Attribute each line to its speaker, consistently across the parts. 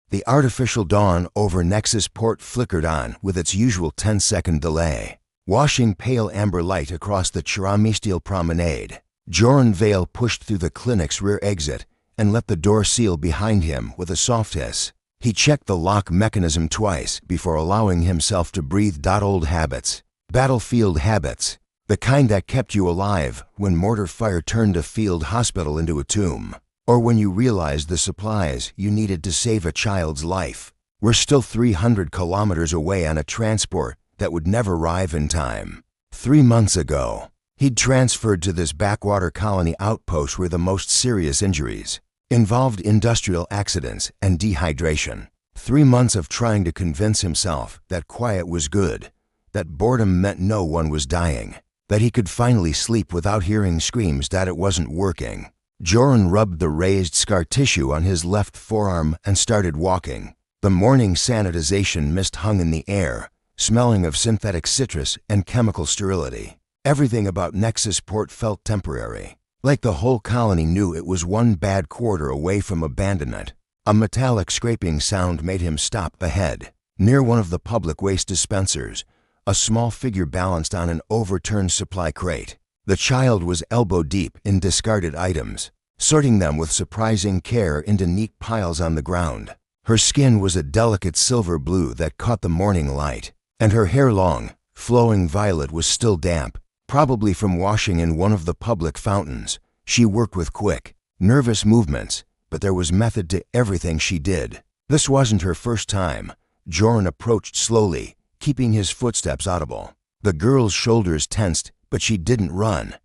Speaker 1: The artificial dawn over Nexus Port flickered on with its usual 10-second delay, washing pale amber light across the Chiramestial promenade. Joran Vale pushed through the clinic's rear exit and let the door seal behind him with a soft hiss. He checked the lock mechanism twice before allowing himself to breathe. Old habits. Battlefield habits. The kind that kept you alive when mortar fire turned a field hospital into a tomb, or when you realized the supplies you needed to save a child's life were still 300 kilometers away on a transport that would never arrive in time. 3 months ago, he'd transferred to this backwater colony outpost where the most serious injuries involved industrial accidents and dehydration. 3 months of trying to convince himself that quiet was good, that boredom meant no one was dying, that he could finally sleep without hearing screams. That it wasn't working. Joran rubbed the raised scar tissue on his left forearm and started walking. The morning sanitization mist hung in the air, smelling of synthetic citrus and chemical sterility. Everything about Nexus Port felt temporary, like the whole colony knew it was one bad quarter away from abandonment. A metallic scraping sound made him stop ahead. Near one of the public waste dispensers, a small figure balanced on an overturned supply crate. The child was elbow-deep in discarded items, sorting them with surprising care into neat piles on the ground. Her skin was a delicate silver blue that caught the morning light, and her hair, long, flowing violet, was still damp, probably from washing in one of the public fountains. She worked with quick, nervous movements, but there was method to everything she did. This wasn't her first time. Joran approached slowly, keeping his footsteps audible. The girl's shoulders tensed, but she didn't run.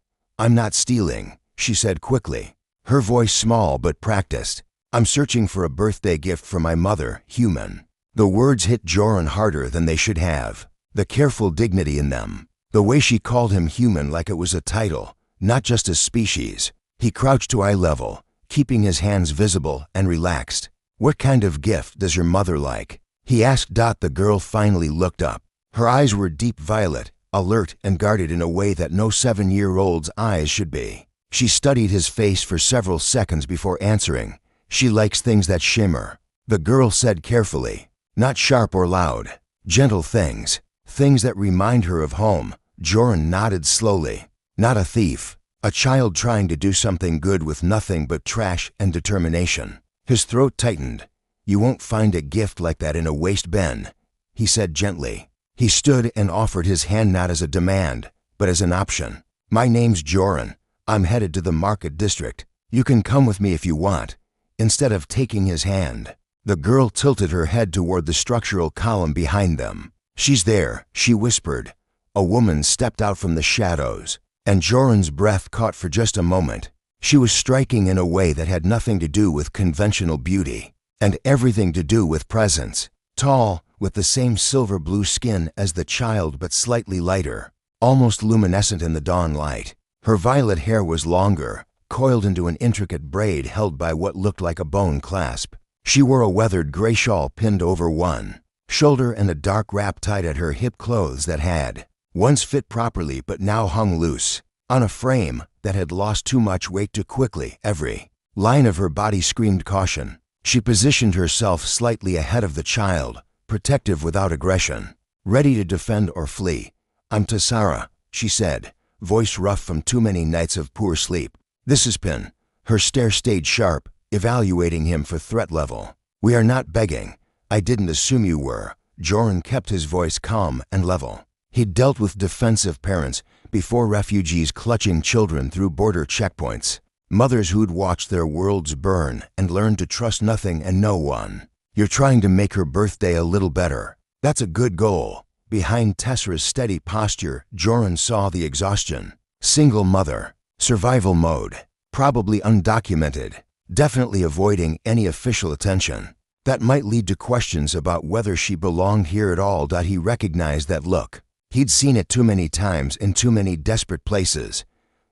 Speaker 1: "I'm not stealing," she said quickly, her voice small but practiced. "I'm searching for a birthday gift for my mother, human." The words hit Joran harder than they should have. The careful dignity in them. The way she called him human like it was a title, not just a species. He crouched to eye level, keeping his hands visible and relaxed. "What kind of gift does your mother like?" he asked. The girl finally looked up. Her eyes were deep violet, alert and guarded in a way that no 7-year-old's eyes should be. She studied his face for several seconds before answering. "She likes things that shimmer," the girl said carefully. "Not sharp or loud. Gentle things. Things that remind her of home." Joran nodded slowly. "Not a thief. A child trying to do something good with nothing but trash and determination." His throat tightened. "You won't find a gift like that in a waste bin," he said gently. He stood and offered his hand, not as a demand, but as an option. "My name's Joran. I'm headed to the market district. You can come with me if you want." Instead of taking his hand, the girl tilted her head toward the structural column behind them. "She's there," she whispered. A woman stepped out from the shadows, and Joran's breath caught for just a moment. She was striking in a way that had nothing to do with conventional beauty, and everything to do with presence. Tall, with the same silver blue skin as the child but slightly lighter, almost luminescent in the dawn light. Her violet hair was longer, coiled into an intricate braid held by what looked like a bone clasp. She wore a weathered gray shawl pinned over one shoulder and a dark wrap tied at her hip, clothes that had once fit properly but now hung loose on a frame that had lost too much weight too quickly. Every line of her body screamed caution. She positioned herself slightly ahead of the child, protective without aggression, ready to defend or flee. "I'm Tessara," she said, voice rough from too many nights of poor sleep. "This is Pin." Her stare stayed sharp, evaluating him for threat level. "We are not begging. I didn't assume you were." Joran kept his voice calm and level. He'd dealt with defensive parents before, refugees clutching children through border checkpoints, mothers who'd watched their worlds burn and learned to trust nothing and no one. "You're trying to make her birthday a little better. That's a good goal." Behind Tessera's steady posture, Joran saw the exhaustion. Single mother, survival mode, probably undocumented, definitely avoiding any official attention. That might lead to questions about whether she belonged here at all. He recognized that look. He'd seen it too many times in too many desperate places.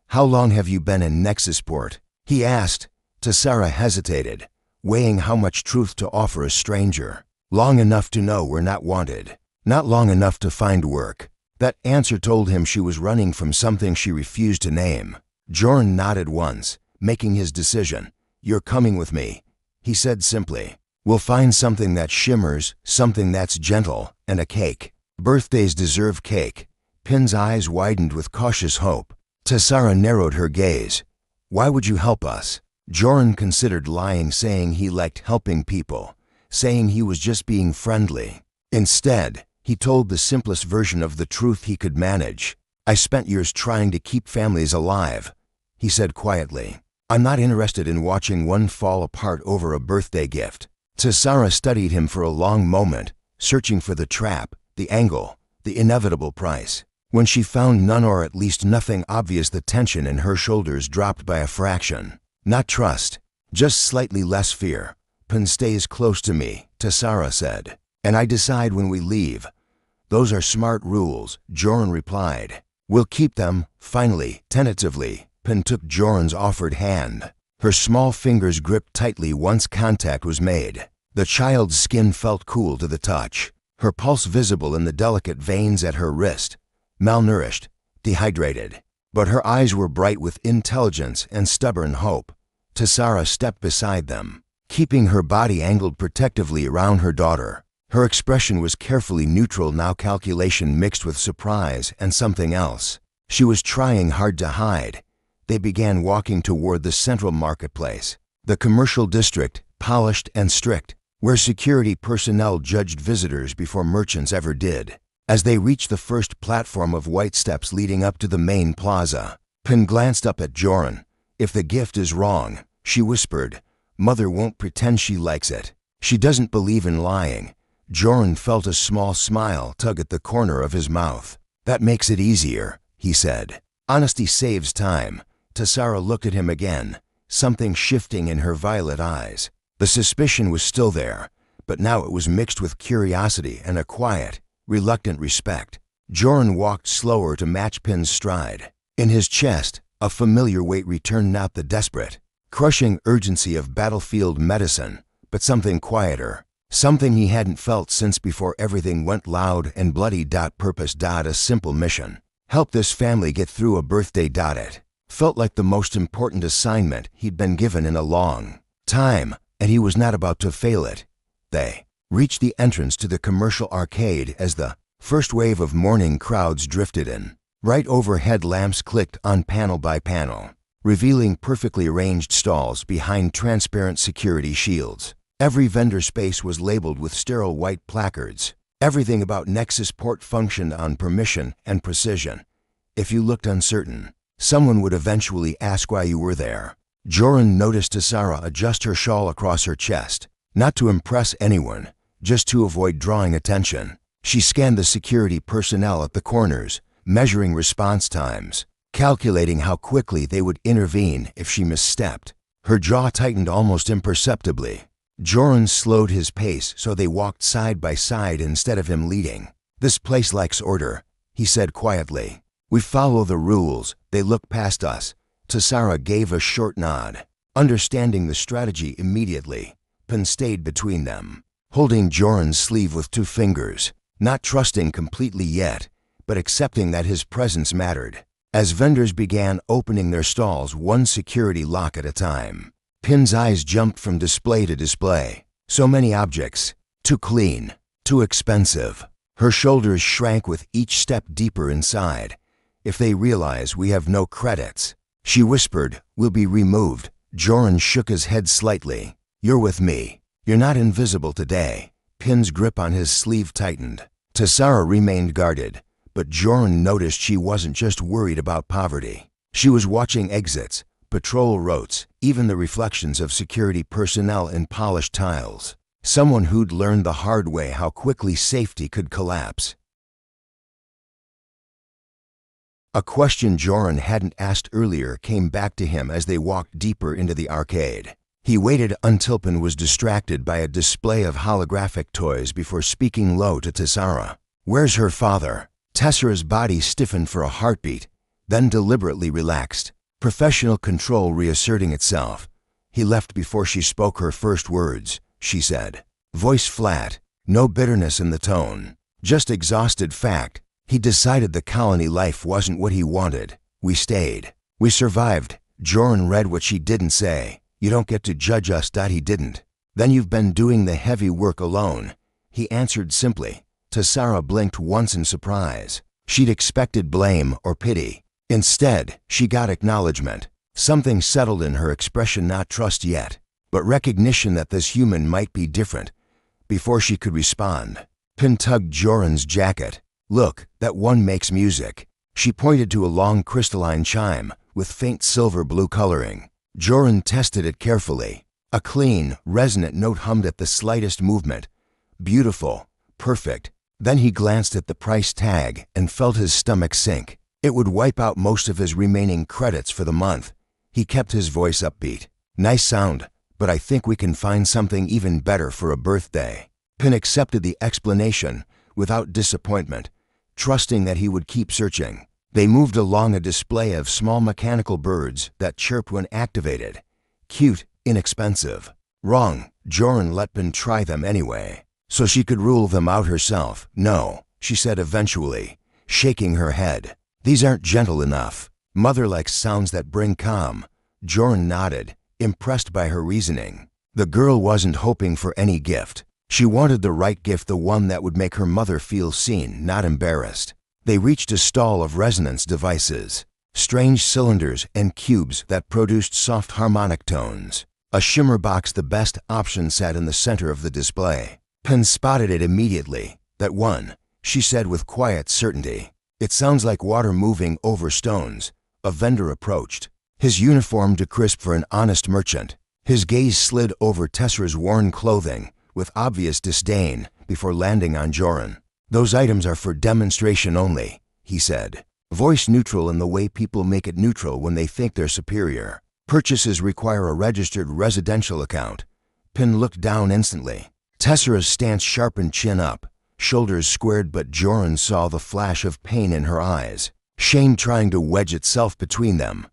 Speaker 1: "How long have you been in Nexusport?" he asked. Tessera hesitated, weighing how much truth to offer a stranger. "Long enough to know we're not wanted. Not long enough to find work." That answer told him she was running from something she refused to name. Joran nodded once, making his decision. "You're coming with me," he said simply. We'll find something that shimmers, something that's gentle, and a cake. Birthdays deserve cake. Pin's eyes widened with cautious hope. Tessara narrowed her gaze. Why would you help us? Joran considered lying, saying he liked helping people, saying he was just being friendly. Instead, he told the simplest version of the truth he could manage. I spent years trying to keep families alive, he said quietly. I'm not interested in watching one fall apart over a birthday gift. Tessara studied him for a long moment, searching for the trap, the angle, the inevitable price. When she found none, or at least nothing obvious, the tension in her shoulders dropped by a fraction. Not trust, just slightly less fear. Pin stays close to me, Tessara said, and I decide when we leave. Those are smart rules, Joran replied. We'll keep them. Finally, tentatively, Pin took Joran's offered hand. Her small fingers gripped tightly once contact was made. The child's skin felt cool to the touch, her pulse visible in the delicate veins at her wrist. Malnourished, dehydrated, but her eyes were bright with intelligence and stubborn hope. Tessara stepped beside them, keeping her body angled protectively around her daughter. Her expression was carefully neutral now, calculation mixed with surprise and something else she was trying hard to hide. They began walking toward the central marketplace, the commercial district, polished and strict, where security personnel judged visitors before merchants ever did. As they reached the first platform of white steps leading up to the main plaza, Pin glanced up at Joran. If the gift is wrong, she whispered, Mother won't pretend she likes it. She doesn't believe in lying. Joran felt a small smile tug at the corner of his mouth. That makes it easier, he said. Honesty saves time. Tessara looked at him again, something shifting in her violet eyes. The suspicion was still there, but now it was mixed with curiosity and a quiet, reluctant respect. Joran walked slower to match Pin's stride. In his chest, a familiar weight returned, not the desperate, crushing urgency of battlefield medicine, but something quieter, something he hadn't felt since before everything went loud and bloody. Purpose. A simple mission. Help this family get through a birthday. It felt like the most important assignment he'd been given in a long time, and he was not about to fail it. They reached the entrance to the commercial arcade as the first wave of morning crowds drifted in. Right overhead, lamps clicked on panel by panel, revealing perfectly arranged stalls behind transparent security shields. Every vendor space was labeled with sterile white placards. Everything about Nexus Port functioned on permission and precision. If you looked uncertain, someone would eventually ask why you were there. Joran noticed Tessara adjust her shawl across her chest, not to impress anyone, just to avoid drawing attention. She scanned the security personnel at the corners, measuring response times, calculating how quickly they would intervene if she misstepped. Her jaw tightened almost imperceptibly. Joran slowed his pace so they walked side by side instead of him leading. This place likes order, he said quietly. We follow the rules. They look past us. Tessara gave a short nod, understanding the strategy immediately. Pin stayed between them, holding Joran's sleeve with 2 fingers, not trusting completely yet, but accepting that his presence mattered. As vendors began opening their stalls one security lock at a time, Pin's eyes jumped from display to display. So many objects, too clean, too expensive. Her shoulders shrank with each step deeper inside. If they realize we have no credits, she whispered, we'll be removed. Joran shook his head slightly. You're with me. You're not invisible today. Pin's grip on his sleeve tightened. Tessara remained guarded, but Joran noticed she wasn't just worried about poverty. She was watching exits, patrol routes, even the reflections of security personnel in polished tiles. Someone who'd learned the hard way how quickly safety could collapse. A question Joran hadn't asked earlier came back to him as they walked deeper into the arcade. He waited until Pin was distracted by a display of holographic toys before speaking low to Tessara. Where's her father? Tessara's body stiffened for a heartbeat, then deliberately relaxed, professional control reasserting itself. He left before she spoke her first words, she said. Voice flat, no bitterness in the tone, just exhausted fact. He decided the colony life wasn't what he wanted. We stayed. We survived. Joran read what she didn't say. You don't get to judge us. He didn't. Then you've been doing the heavy work alone, he answered simply. Tessara blinked once in surprise. She'd expected blame or pity. Instead, she got acknowledgement. Something settled in her expression, not trust yet, but recognition that this human might be different. Before she could respond, Pin tugged Joran's jacket. Look, that one makes music. She pointed to a long crystalline chime with faint silver blue coloring. Joran tested it carefully. A clean, resonant note hummed at the slightest movement. Beautiful, perfect. Then he glanced at the price tag and felt his stomach sink. It would wipe out most of his remaining credits for the month. He kept his voice upbeat. Nice sound, but I think we can find something even better for a birthday. Pin accepted the explanation without disappointment, trusting that he would keep searching. They moved along a display of small mechanical birds that chirped when activated. Cute, inexpensive. Wrong, Joran let Pin try them anyway, so she could rule them out herself. No, she said eventually, shaking her head. These aren't gentle enough. Mother likes sounds that bring calm. Joran nodded, impressed by her reasoning. The girl wasn't hoping for any gift. She wanted the right gift, the one that would make her mother feel seen, not embarrassed. They reached a stall of resonance devices, strange cylinders and cubes that produced soft harmonic tones. A shimmer box, the best option, sat in the center of the display. Pin spotted it immediately. That one, she said with quiet certainty. It sounds like water moving over stones. A vendor approached, his uniform too crisp for an honest merchant. His gaze slid over Tessera's worn clothing with obvious disdain before landing on Joran. Those items are for demonstration only, he said, voice neutral in the way people make it neutral when they think they're superior. Purchases require a registered residential account. Pin looked down instantly. Tessera's stance sharpened, chin up, shoulders squared, but Joran saw the flash of pain in her eyes, shame trying to wedge itself between them.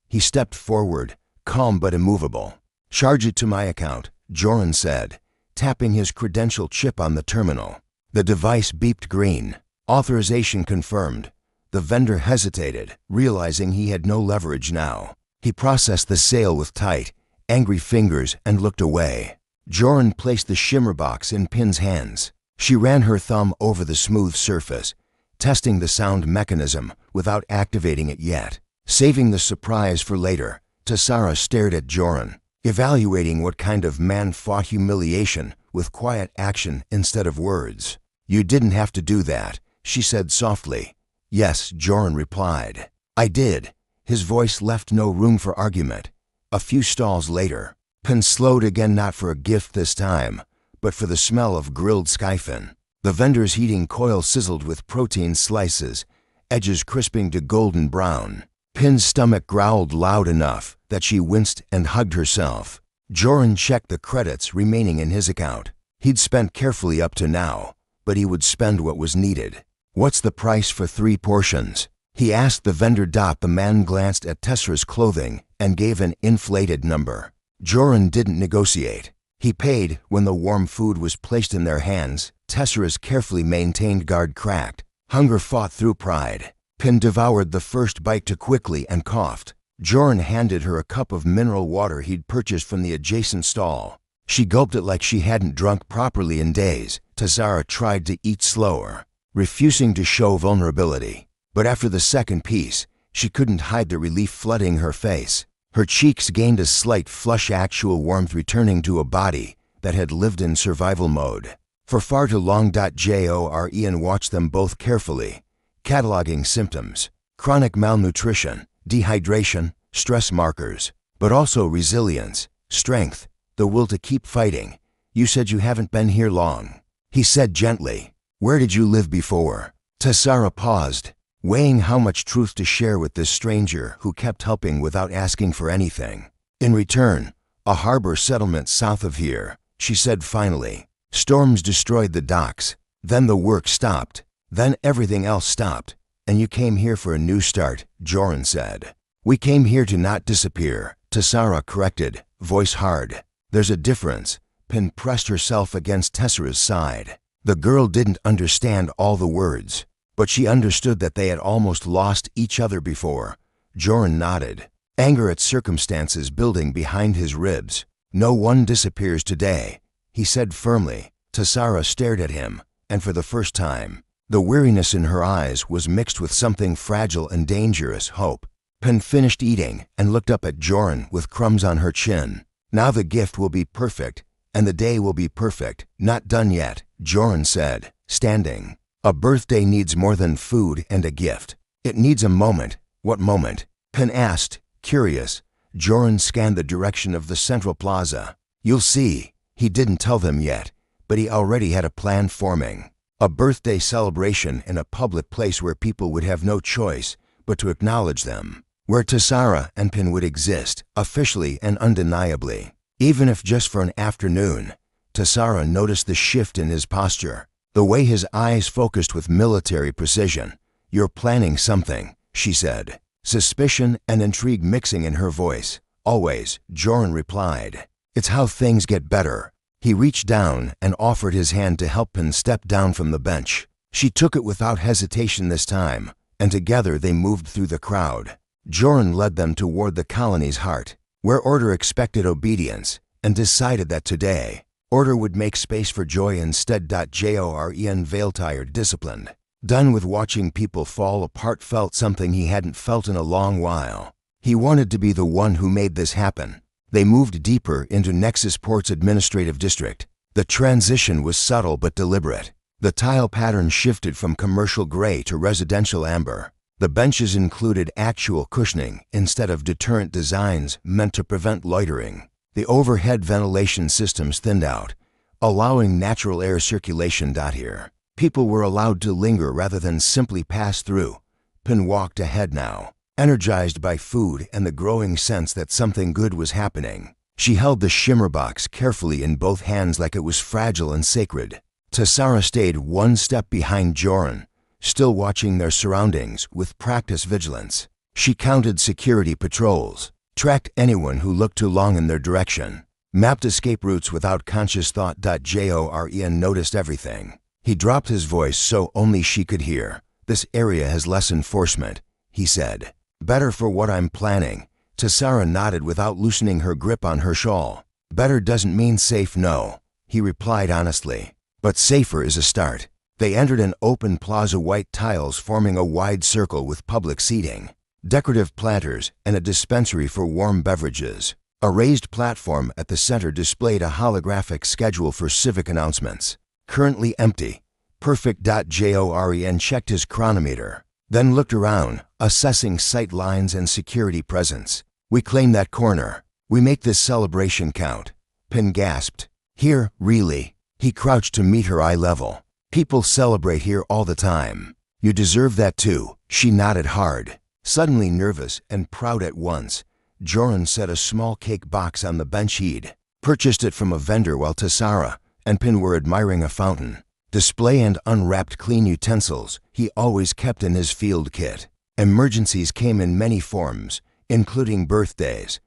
Speaker 1: He stepped forward, calm but immovable. Charge it to my account, Joran said, tapping his credential chip on the terminal. The device beeped green. Authorization confirmed. The vendor hesitated, realizing he had no leverage now. He processed the sale with tight, angry fingers and looked away. Joran placed the shimmer box in Pin's hands. She ran her thumb over the smooth surface, testing the sound mechanism without activating it yet. Saving the surprise for later, Tessara stared at Joran, evaluating what kind of man fought humiliation with quiet action instead of words. You didn't have to do that, she said softly. Yes, Joran replied. I did. His voice left no room for argument. A few stalls later, Pin slowed again, not for a gift this time, but for the smell of grilled skyfin. The vendor's heating coil sizzled with protein slices, edges crisping to golden brown. Pin's stomach growled loud enough that she winced and hugged herself. Joran checked the credits remaining in his account. He'd spent carefully up to now, but he would spend what was needed. What's the price for 3 portions? He asked the vendor. The man glanced at Tessera's clothing and gave an inflated number. Joran didn't negotiate. He paid when the warm food was placed in their hands. Tessera's carefully maintained guard cracked. Hunger fought through pride. Pin devoured the first bite too quickly and coughed. Joran handed her a cup of mineral water he'd purchased from the adjacent stall. She gulped it like she hadn't drunk properly in days. Tessera tried to eat slower, refusing to show vulnerability. But after the second piece, she couldn't hide the relief flooding her face. Her cheeks gained a slight flush, actual warmth returning to a body that had lived in survival mode for far too long. Joran watched them both carefully, cataloging symptoms: chronic malnutrition, dehydration, stress markers, but also resilience, strength, the will to keep fighting. You said you haven't been here long, he said gently. Where did you live before? Tessera paused, weighing how much truth to share with this stranger who kept helping without asking for anything. In return, a harbor settlement south of here, she said finally. Storms destroyed the docks, then the work stopped, then everything else stopped, and you came here for a new start, Joran said. We came here to not disappear, Tessera corrected, voice hard. There's a difference. Pin pressed herself against Tessera's side. The girl didn't understand all the words, but she understood that they had almost lost each other before. Joran nodded, anger at circumstances building behind his ribs. No one disappears today, he said firmly. Tessara stared at him, and for the first time, the weariness in her eyes was mixed with something fragile and dangerous, hope. Pin finished eating and looked up at Joran with crumbs on her chin. Now the gift will be perfect, and the day will be perfect. Not done yet, Joran said, standing. A birthday needs more than food and a gift. It needs a moment. What moment? Pin asked, curious. Joran scanned the direction of the central plaza. You'll see. He didn't tell them yet, but he already had a plan forming. A birthday celebration in a public place where people would have no choice but to acknowledge them. Where Tessara and Pin would exist, officially and undeniably. Even if just for an afternoon. Tessara noticed the shift in his posture, the way his eyes focused with military precision. You're planning something, she said, suspicion and intrigue mixing in her voice. Always, Joran replied. It's how things get better. He reached down and offered his hand to help Pin step down from the bench. She took it without hesitation this time, and together they moved through the crowd. Joran led them toward the colony's heart, where order expected obedience, and decided that today, order would make space for joy instead. Joren Veiltired disciplined. Done with watching people fall apart, felt something he hadn't felt in a long while. He wanted to be the one who made this happen. They moved deeper into Nexus Port's administrative district. The transition was subtle but deliberate. The tile pattern shifted from commercial gray to residential amber. The benches included actual cushioning instead of deterrent designs meant to prevent loitering. The overhead ventilation systems thinned out, allowing natural air circulation. Here, people were allowed to linger rather than simply pass through. Pin walked ahead now, energized by food and the growing sense that something good was happening. She held the shimmer box carefully in both hands like it was fragile and sacred. Tessara stayed one step behind Joran, still watching their surroundings with practiced vigilance. She counted security patrols, tracked anyone who looked too long in their direction, mapped escape routes without conscious thought. Joren noticed everything. He dropped his voice so only she could hear. This area has less enforcement, he said. Better for what I'm planning. Tessara nodded without loosening her grip on her shawl. Better doesn't mean safe, no, he replied honestly. But safer is a start. They entered an open plaza, white tiles forming a wide circle with public seating, decorative planters, and a dispensary for warm beverages. A raised platform at the center displayed a holographic schedule for civic announcements. Currently empty. Perfect. Joren checked his chronometer, then looked around, assessing sight lines and security presence. We claim that corner. We make this celebration count. Pin gasped. Here, really? He crouched to meet her eye level. People celebrate here all the time. You deserve that too. She nodded hard. Suddenly nervous and proud at once, Joran set a small cake box on the bench. He'd purchased it from a vendor while Tessara and Pin were admiring a fountain. Display and unwrapped clean utensils he always kept in his field kit. Emergencies came in many forms, including birthdays.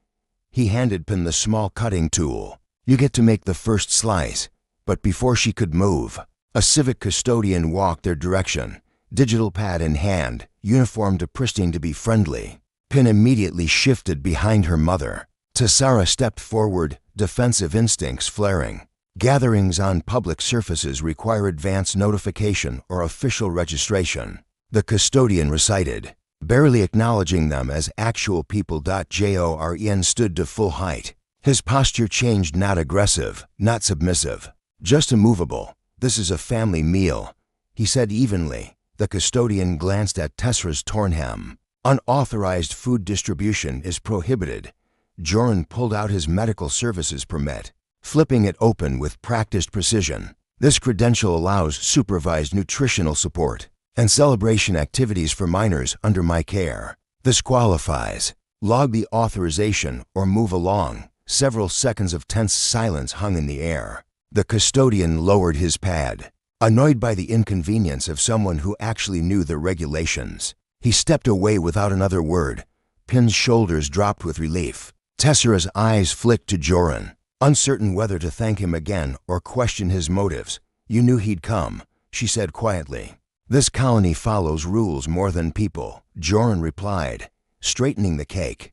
Speaker 1: He handed Pin the small cutting tool. You get to make the first slice. But before she could move, a civic custodian walked their direction, digital pad in hand, uniformed pristine to be friendly. Pin immediately shifted behind her mother. Tessara stepped forward, defensive instincts flaring. Gatherings on public surfaces require advance notification or official registration. The custodian recited, barely acknowledging them as actual people. Joren stood to full height. His posture changed, not aggressive, not submissive, just immovable. This is a family meal, he said evenly. The custodian glanced at Tessara's torn hem. Unauthorized food distribution is prohibited. Joran pulled out his medical services permit, flipping it open with practiced precision. This credential allows supervised nutritional support and celebration activities for minors under my care. This qualifies. Log the authorization or move along. Several seconds of tense silence hung in the air. The custodian lowered his pad, annoyed by the inconvenience of someone who actually knew the regulations. He stepped away without another word. Pin's shoulders dropped with relief. Tessara's eyes flicked to Joran, uncertain whether to thank him again or question his motives. You knew he'd come, she said quietly. This colony follows rules more than people, Joran replied, straightening the cake.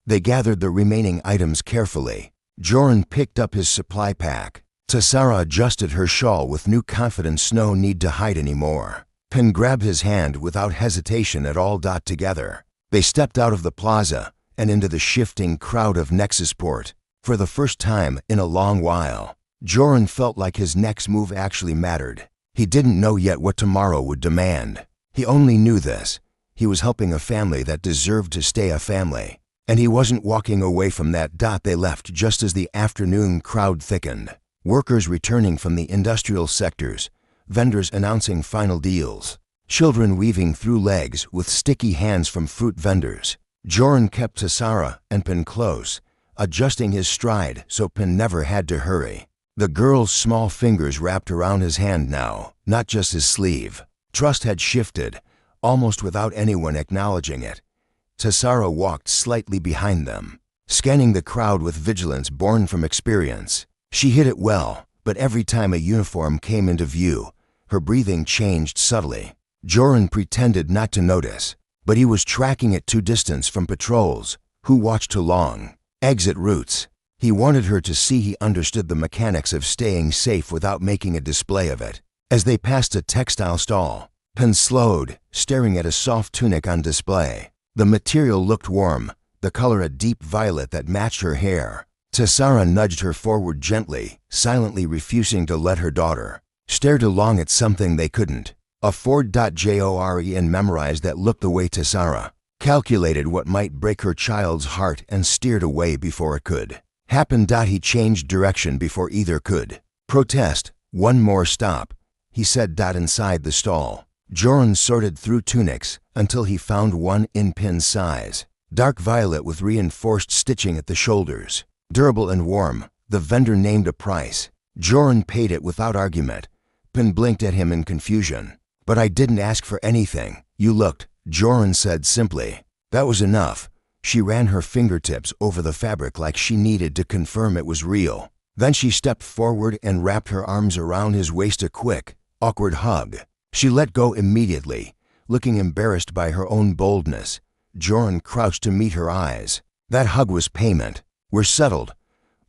Speaker 1: They gathered the remaining items carefully. Joran picked up his supply pack. Tassara adjusted her shawl with new confidence, no need to hide anymore. Pin grabbed his hand without hesitation at all. Together, they stepped out of the plaza and into the shifting crowd of Nexusport. For the first time in a long while, Joran felt like his next move actually mattered. He didn't know yet what tomorrow would demand. He only knew this: he was helping a family that deserved to stay a family. And he wasn't walking away from that. They left just as the afternoon crowd thickened. Workers returning from the industrial sectors, vendors announcing final deals, children weaving through legs with sticky hands from fruit vendors. Joran kept Tassara and Pin close, adjusting his stride so Pin never had to hurry. The girl's small fingers wrapped around his hand now, not just his sleeve. Trust had shifted, almost without anyone acknowledging it. Tassara walked slightly behind them, scanning the crowd with vigilance born from experience. She hid it well, but every time a uniform came into view, her breathing changed subtly. Joran pretended not to notice, but he was tracking it to distance from patrols who watched too long. Exit routes. He wanted her to see he understood the mechanics of staying safe without making a display of it. As they passed a textile stall, Pin slowed, staring at a soft tunic on display. The material looked warm, the color a deep violet that matched her hair. Tassara nudged her forward gently, silently refusing to let her daughter stared along at something they couldn't. A Ford.Joren memorized that looked the way Tassara, calculated what might break her child's heart and steered away before it could happen. He changed direction before either could protest. One more stop, he said. Inside the stall, Joran sorted through tunics until he found one in Pin's size. Dark violet with reinforced stitching at the shoulders. Durable and warm, the vendor named a price. Joran paid it without argument. Pin blinked at him in confusion. But I didn't ask for anything. You looked, Joran said simply. That was enough. She ran her fingertips over the fabric like she needed to confirm it was real. Then she stepped forward and wrapped her arms around his waist, a quick, awkward hug. She let go immediately, looking embarrassed by her own boldness. Joran crouched to meet her eyes. That hug was payment. We're settled.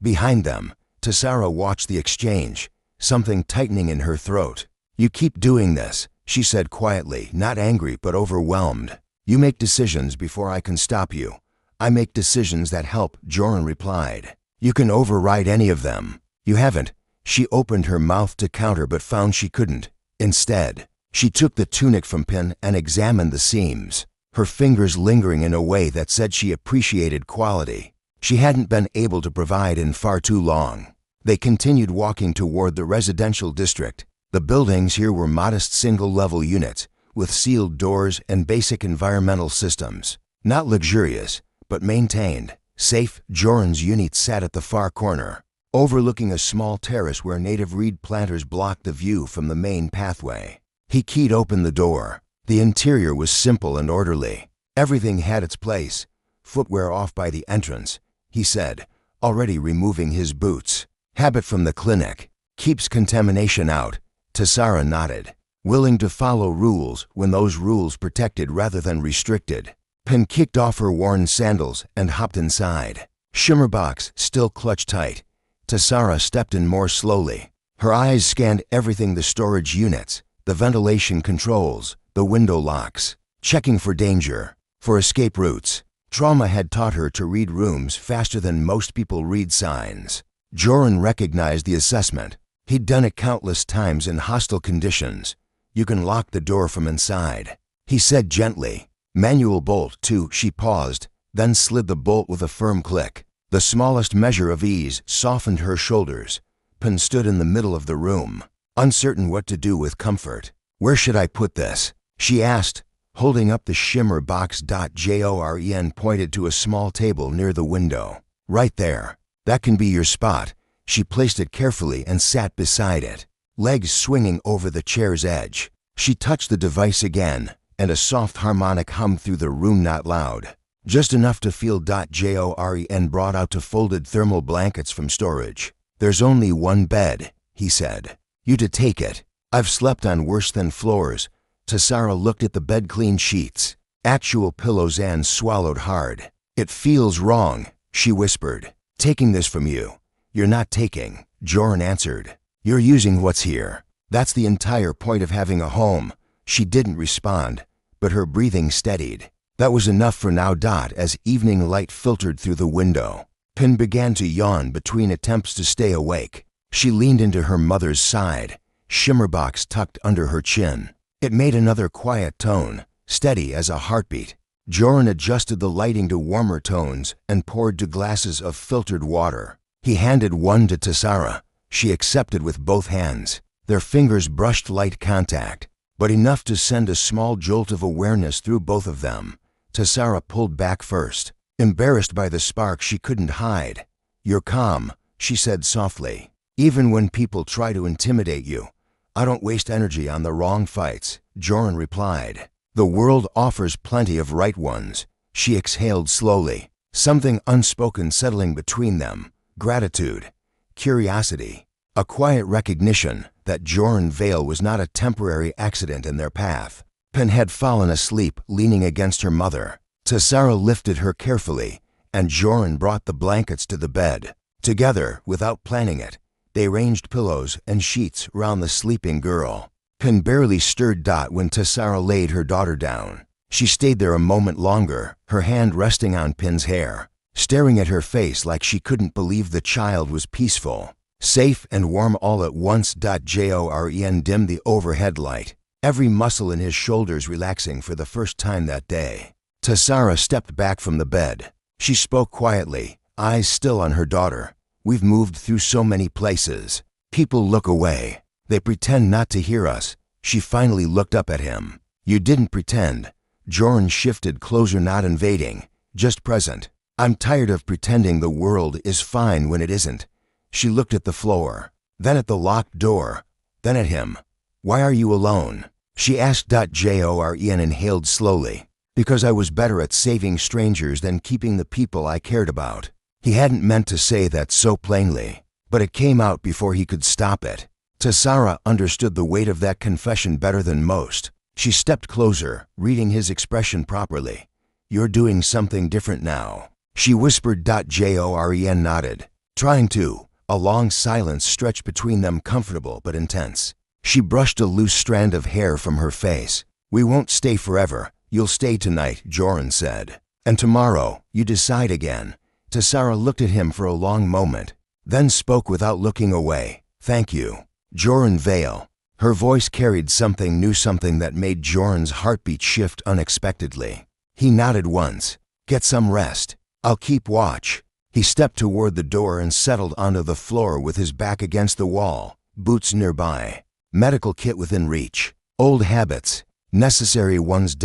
Speaker 1: Behind them, Tassara watched the exchange, something tightening in her throat. You keep doing this, she said quietly, not angry but overwhelmed. You make decisions before I can stop you. I make decisions that help, Joran replied. You can override any of them. You haven't. She opened her mouth to counter but found she couldn't. Instead, she took the tunic from Pin and examined the seams, her fingers lingering in a way that said she appreciated quality she hadn't been able to provide in far too long. They continued walking toward the residential district. The buildings here were modest single-level units with sealed doors and basic environmental systems. Not luxurious, but maintained. Safe. Joran's unit sat at the far corner, overlooking a small terrace where native reed planters blocked the view from the main pathway. He keyed open the door. The interior was simple and orderly. Everything had its place. Footwear off by the entrance, he said, already removing his boots. Habit from the clinic. Keeps contamination out. Tassara nodded, willing to follow rules when those rules protected rather than restricted. Pin kicked off her worn sandals and hopped inside. Shimmerbox still clutched tight. Tassara stepped in more slowly. Her eyes scanned everything: the storage units, the ventilation controls, the window locks, checking for danger, for escape routes. Trauma had taught her to read rooms faster than most people read signs. Joran recognized the assessment. He'd done it countless times in hostile conditions. You can lock the door from inside, he said gently. Manual bolt, too. She paused, then slid the bolt with a firm click. The smallest measure of ease softened her shoulders. Pin stood in the middle of the room, uncertain what to do with comfort. Where should I put this? She asked, holding up the shimmer box. Joren pointed to a small table near the window. Right there. That can be your spot. She placed it carefully and sat beside it, legs swinging over the chair's edge. She touched the device again, and a soft harmonic hummed through the room, not loud, just enough to feel. Joren brought out two folded thermal blankets from storage. There's only one bed, he said. You to take it. I've slept on worse than floors. Tassara looked at the bed clean sheets, actual pillows, and swallowed hard. It feels wrong, she whispered. Taking this from you. You're not taking, Joran answered. You're using what's here. That's the entire point of having a home. She didn't respond, but her breathing steadied. That was enough for now. As evening light filtered through the window, Pin began to yawn between attempts to stay awake. She leaned into her mother's side, shimmerbox tucked under her chin. It made another quiet tone, steady as a heartbeat. Joran adjusted the lighting to warmer tones and poured 2 glasses of filtered water. He handed one to Tessara. She accepted with both hands. Their fingers brushed light contact, but enough to send a small jolt of awareness through both of them. Tessara pulled back first, embarrassed by the spark she couldn't hide. You're calm, she said softly. Even when people try to intimidate you. I don't waste energy on the wrong fights, Joran replied. The world offers plenty of right ones. She exhaled slowly, something unspoken settling between them. Gratitude, curiosity, a quiet recognition that Joran Vale was not a temporary accident in their path. Pin had fallen asleep, leaning against her mother. Tessara lifted her carefully, and Joran brought the blankets to the bed. Together, without planning it, they arranged pillows and sheets round the sleeping girl. Pin barely stirred. When Tessara laid her daughter down. She stayed there a moment longer, her hand resting on Pin's hair, staring at her face like she couldn't believe the child was peaceful, safe and warm all at once. Joran dimmed the overhead light, every muscle in his shoulders relaxing for the first time that day. Tessara stepped back from the bed. She spoke quietly, eyes still on her daughter. We've moved through so many places. People look away. They pretend not to hear us. She finally looked up at him. You didn't pretend. Joran shifted closer, not invading, just present. I'm tired of pretending the world is fine when it isn't. She looked at the floor, then at the locked door, then at him. Why are you alone? She asked. Joran inhaled slowly. Because I was better at saving strangers than keeping the people I cared about. He hadn't meant to say that so plainly, but it came out before he could stop it. Tessara understood the weight of that confession better than most. She stepped closer, reading his expression properly. You're doing something different now, she whispered. Joran nodded, trying to. A long silence stretched between them, comfortable but intense. She brushed a loose strand of hair from her face. We won't stay forever. You'll stay tonight, Joran said. And tomorrow, you decide again. Tessara looked at him for a long moment, then spoke without looking away. Thank you, Joran Vale. Her voice carried something new, something that made Joran's heartbeat shift unexpectedly. He nodded once. Get some rest. I'll keep watch. He stepped toward the door and settled onto the floor with his back against the wall, boots nearby, medical kit within reach, old habits, necessary ones.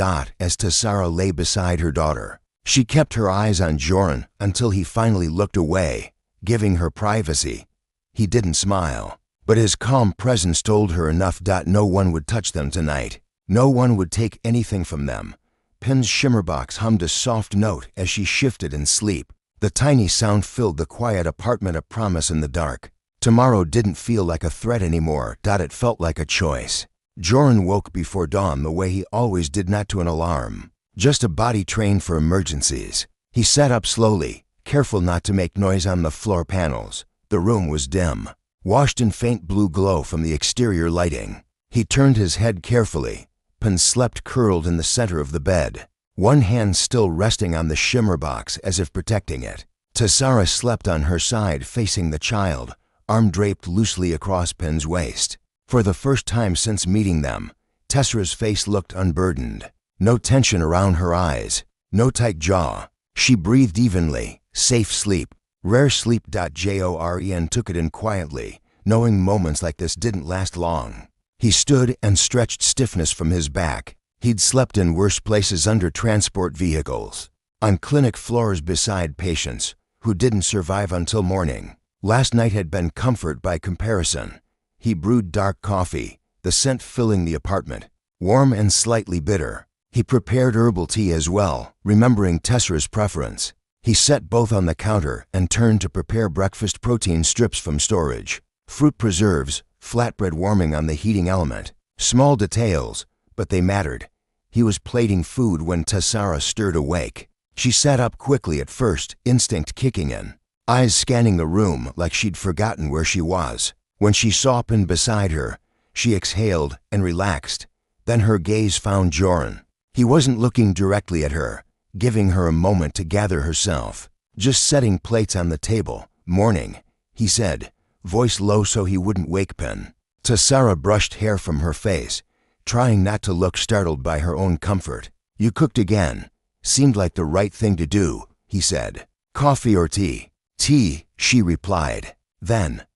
Speaker 1: As Tessara lay beside her daughter, she kept her eyes on Joran until he finally looked away, giving her privacy. He didn't smile, but his calm presence told her enough. No one would touch them tonight. No one would take anything from them. Pin's shimmerbox hummed a soft note as she shifted in sleep. The tiny sound filled the quiet apartment, a promise in the dark. Tomorrow didn't feel like a threat anymore. It felt like a choice. Joran woke before dawn the way he always did, not to an alarm, just a body trained for emergencies. He sat up slowly, careful not to make noise on the floor panels. The room was dim, washed in faint blue glow from the exterior lighting. He turned his head carefully. Pin slept curled in the center of the bed, one hand still resting on the shimmer box as if protecting it. Tessara slept on her side facing the child, arm draped loosely across Pin's waist. For the first time since meeting them, Tessera's face looked unburdened. No tension around her eyes, no tight jaw. She breathed evenly, safe sleep, rare sleep. Joran took it in quietly, knowing moments like this didn't last long. He stood and stretched stiffness from his back. He'd slept in worse places, under transport vehicles, on clinic floors beside patients who didn't survive until morning. Last night had been comfort by comparison. He brewed dark coffee, the scent filling the apartment, warm and slightly bitter. He prepared herbal tea as well, remembering Tessera's preference. He set both on the counter and turned to prepare breakfast: protein strips from storage, fruit preserves, flatbread warming on the heating element. Small details, but they mattered. He was plating food when Tessara stirred awake. She sat up quickly at first, instinct kicking in, eyes scanning the room like she'd forgotten where she was. When she saw Pin beside her, she exhaled and relaxed. Then her gaze found Joran. He wasn't looking directly at her, giving her a moment to gather herself. Just setting plates on the table. Morning, he said, voice low so he wouldn't wake Pin. Tassara brushed hair from her face, trying not to look startled by her own comfort. You cooked again. Seemed like the right thing to do, he said. Coffee or tea? Tea, she replied. Then,